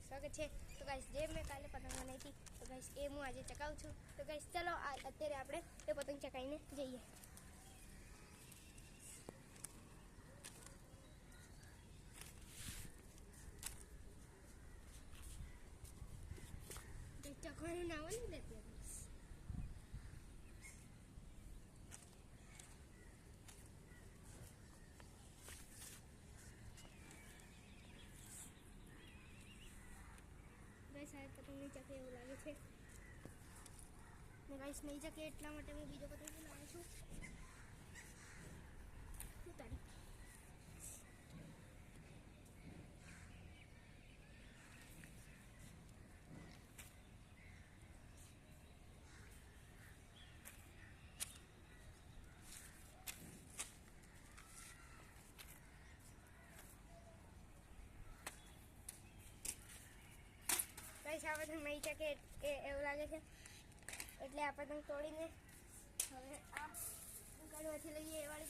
સ્વાગત છે। તો ગાઈસ જે મેં કાલે પતંગ બનાવી હતી તો ગાઈસ એ હું આજે ચકાવું છું। તો ગાઈસ ચલો અત્યારે આપણે એ પતંગ ચકાવીને જઈએ। ચકવાનું નામ નહીં લેતી ગાઈસ આ પતંગ નહીં ચકે એવું લાગે છે ને ગાઈસ નહીં ચકે એટલા માટે હું બીજો પતંગ લાવું છું। શું તારી ગાઈસ આ પતંગ નહીં ચકે એવું લાગે છે એટલે આ પતંગ તોડીને હવે આ દુકાનમાંથી લઈએ એ વાળી